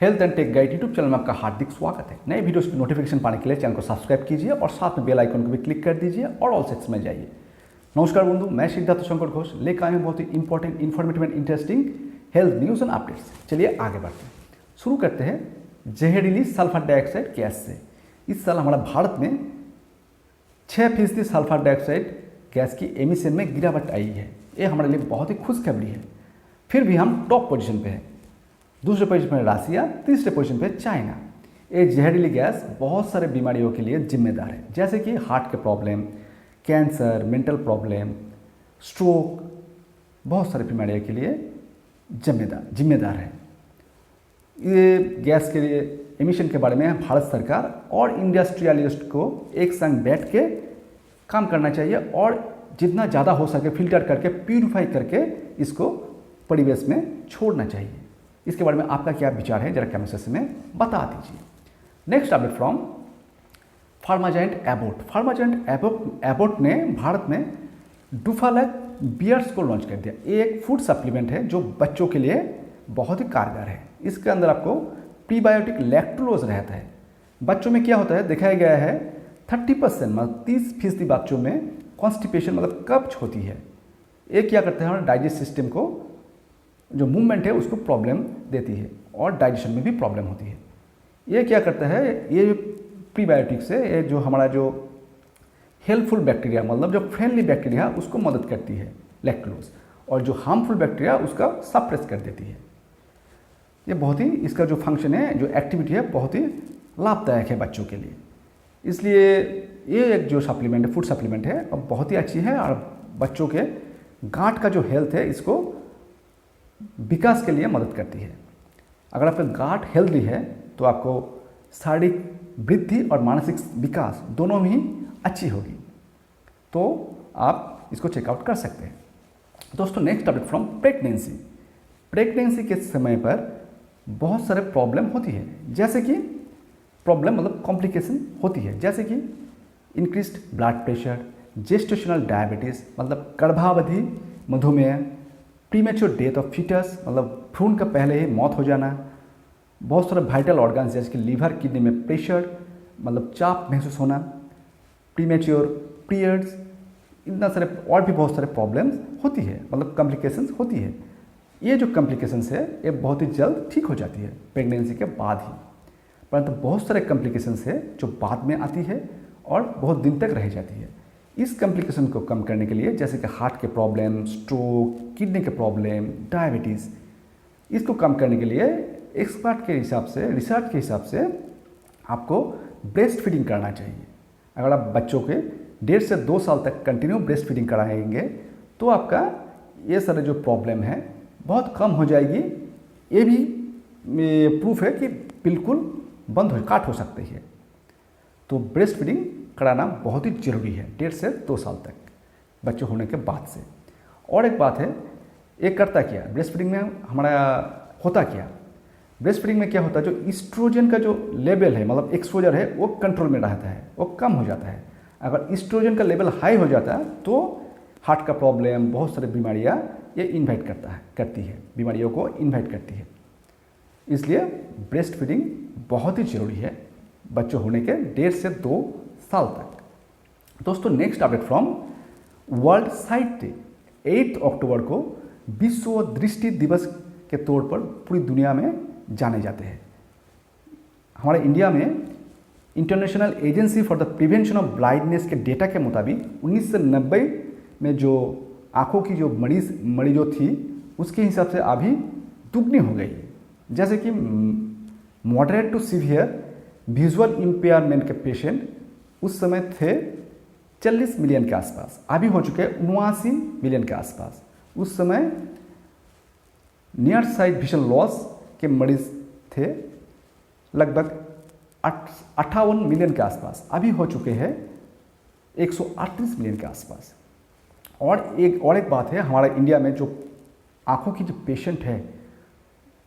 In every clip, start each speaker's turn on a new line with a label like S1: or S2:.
S1: Health and tech guide YouTube channel में आपका हार्दिक स्वागत है। नए वीडियोस की नोटिफिकेशन पाने के लिए चैनल को सब्सक्राइब कीजिए और साथ में बेल आइकन को भी क्लिक कर दीजिए और ऑल सेक्शन में जाइए। नमस्कार बंधु, मैं सिद्धार्थ शंकर घोष लेकर आए हूँ बहुत ही important, informative and interesting health news and updates. चलिए आगे बढ़ते हैं। शुरू करते हैं जहरीली सल्फर डाइऑक्साइड गैस से। इस साल हमारा भारत में 6% सल्फर डाइऑक्साइड गैस की एमिशन में गिरावट आई है। ये हमारे लिए बहुत ही खुशखबरी है। फिर भी हम टॉप पोजीशन पे हैं। दूसरे पोजीशन पर रसिया, तीसरे पोजीशन पे चाइना। ये जहरीली गैस बहुत सारे बीमारियों के लिए जिम्मेदार है, जैसे कि हार्ट के problem, cancer, mental problem, stroke, बहुत सारे बीमारियों के लिए जिम्मेदार है। ये गैस के लिए एमिशन के बारे में भारत सरकार और इंडस्ट्रियलिस्ट को एक संग बैठ के काम करना चाहिए और जितना ज़्यादा हो सके फिल्टर करके, प्यूरिफाई करके इसको परिवेश में छोड़ना चाहिए। इसके बारे में आपका क्या विचार है, जरा कमेंट सेक्शन में बता दीजिए। Next update from pharma giant Abbott. Pharma giant Abbott ने भारत में डुफालैक बियर्स को लॉन्च कर दिया। ये एक फूड सप्लीमेंट है जो बच्चों के लिए बहुत ही कारगर है। इसके अंदर आपको प्रीबायोटिक लैक्टोलोज रहता है। बच्चों में क्या होता है, दिखाया गया है 30% मतलब 30% बच्चों में कॉन्स्टिपेशन मतलब कब्ज होती है। ये क्या करते हैं, हमारे डाइजेस्ट सिस्टम को जो मूवमेंट है उसको प्रॉब्लम देती है और डाइजेशन में भी प्रॉब्लम होती है। ये क्या करता है, ये प्रीबायोटिक से ये जो हमारा जो हेल्पफुल बैक्टीरिया मतलब जो फ्रेंडली बैक्टीरिया उसको मदद करती है लैक्टोलोज, और जो हार्मफुल बैक्टीरिया उसका सप्रेस कर देती है। ये बहुत ही इसका जो फंक्शन है, जो एक्टिविटी है, बहुत ही लाभदायक है बच्चों के लिए। इसलिए ये एक जो सप्लीमेंट है, फूड सप्लीमेंट है, अब बहुत ही अच्छी है और बच्चों के गांठ का जो हेल्थ है इसको विकास के लिए मदद करती है। अगर आपका गांठ हेल्दी है तो आपको शारीरिक वृद्धि और मानसिक विकास दोनों ही अच्छी होगी, तो आप इसको चेकआउट कर सकते हैं। दोस्तों next update from pregnancy. Pregnancy के समय पर बहुत सारे प्रॉब्लम होती है, जैसे कि प्रॉब्लम मतलब कॉम्प्लिकेशन होती है, जैसे कि increased blood pressure, gestational diabetes मतलब गर्भावधि मधुमेह, प्रीमेच्योर डेथ ऑफ फीटस मतलब भ्रूण का पहले ही मौत हो जाना, बहुत सारे वाइटल ऑर्गन्स जैसे कि लीवर, किडनी में प्रेशर मतलब चाप महसूस होना, प्रीमेच्योर पीरियड्स, इतना सारे और भी बहुत सारे प्रॉब्लम्स होती है मतलब कॉम्प्लिकेशंस होती है। ये जो कॉम्प्लिकेशंस है ये बहुत ही जल्द ठीक हो जाती है प्रेगनेंसी के बाद ही, परंतु बहुत सारे कॉम्प्लिकेशंस है जो बाद में आती है और बहुत दिन तक रह जाती है। इस कॉम्प्लिकेशन को कम करने के लिए जैसे कि हार्ट के प्रॉब्लम, स्ट्रोक, किडनी के प्रॉब्लम, डायबिटीज़, इसको कम करने के लिए एक्सपर्ट के हिसाब से, रिसर्च के हिसाब से आपको ब्रेस्ट फीडिंग करना चाहिए। अगर आप बच्चों के 1.5 से 2 साल तक कंटिन्यू ब्रेस्ट फीडिंग कराएंगे तो आपका ये सारे जो प्रॉब्लम है बहुत कम हो जाएगी। ये भी प्रूफ है कि बिल्कुल काट हो सकती है। तो ब्रेस्ट फीडिंग कराना बहुत ही ज़रूरी है 1.5 से 2 साल तक बच्चे होने के बाद से। और एक बात है, एक करता क्या ब्रेस्ट फीडिंग में हमारा होता क्या, ब्रेस्ट फीडिंग में क्या होता है, जो ईस्ट्रोजन का जो लेवल है मतलब एक्सपोजर है वो कंट्रोल में रहता है, वो कम हो जाता है। अगर ईस्ट्रोजन का लेवल हाई हो जाता है तो हार्ट का प्रॉब्लम, बहुत सारी बीमारियाँ ये इन्वाइट करती है, बीमारियों को इन्वाइट करती है। इसलिए ब्रेस्ट फीडिंग बहुत ही ज़रूरी है बच्चों होने के 1.5 से 2 साल तक। दोस्तों next update from world site day. 8 अक्टूबर को विश्व दृष्टि दिवस के तौर पर पूरी दुनिया में जाने जाते हैं। हमारे इंडिया में international agency for the prevention of blindness के डेटा के मुताबिक 1990 में जो आँखों की जो मरीजों थी उसके हिसाब से अभी दुगनी हो गई। जैसे कि moderate to severe visual impairment के पेशेंट उस समय थे 40 मिलियन के आसपास, अभी हो चुके 79 मिलियन के आसपास। उस समय नियर साइट विजन लॉस के मरीज थे लगभग 58 मिलियन के आसपास, अभी हो चुके हैं 138 मिलियन के आसपास। और एक बात है, हमारा इंडिया में जो आँखों की जो पेशेंट है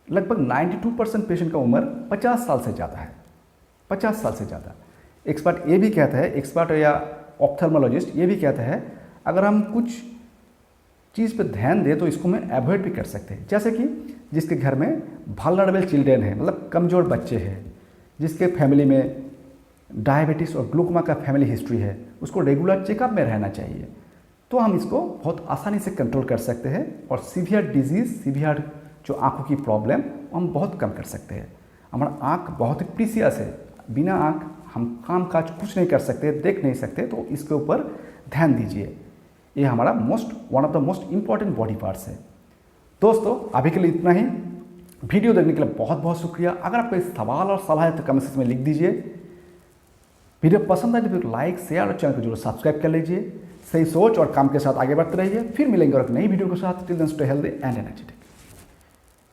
S1: लगभग 92% पेशेंट का उम्र 50 साल से ज़्यादा है, 50 साल से ज़्यादा। एक्सपर्ट ये भी कहता है, एक्सपर्ट या ऑप्थेल्मोलॉजिस्ट ये भी कहता है, अगर हम कुछ चीज़ पे ध्यान दे तो इसको मैं अवॉइड भी कर सकते हैं। जैसे कि जिसके घर में वल्नरेबल चिल्ड्रेन है, मतलब कमज़ोर बच्चे हैं, जिसके फैमिली में डायबिटीज़ और ग्लूकोमा का फैमिली हिस्ट्री है, उसको रेगुलर चेकअप में रहना चाहिए। तो हम इसको बहुत आसानी से कंट्रोल कर सकते हैं और सीवियर डिजीज़, सीवियर जो आँखों की प्रॉब्लम हम बहुत कम कर सकते हैं। हमारा आँख बहुत ही प्रीसियस है, बिना आँख हम काम काज कुछ नहीं कर सकते, देख नहीं सकते, तो इसके ऊपर ध्यान दीजिए। ये हमारा one of the most important body parts है। दोस्तों अभी के लिए इतना ही। वीडियो देखने के लिए बहुत बहुत शुक्रिया। अगर आपको कोई सवाल और सलाह है तो कमेंट सेक्शन में लिख दीजिए। वीडियो पसंद आए तो लाइक, शेयर और चैनल को जरूर सब्सक्राइब कर लीजिए। सही सोच और काम के साथ आगे बढ़ते रहिए। फिर मिलेंगे और एक नई वीडियो के साथ। Till then stay healthy and energetic.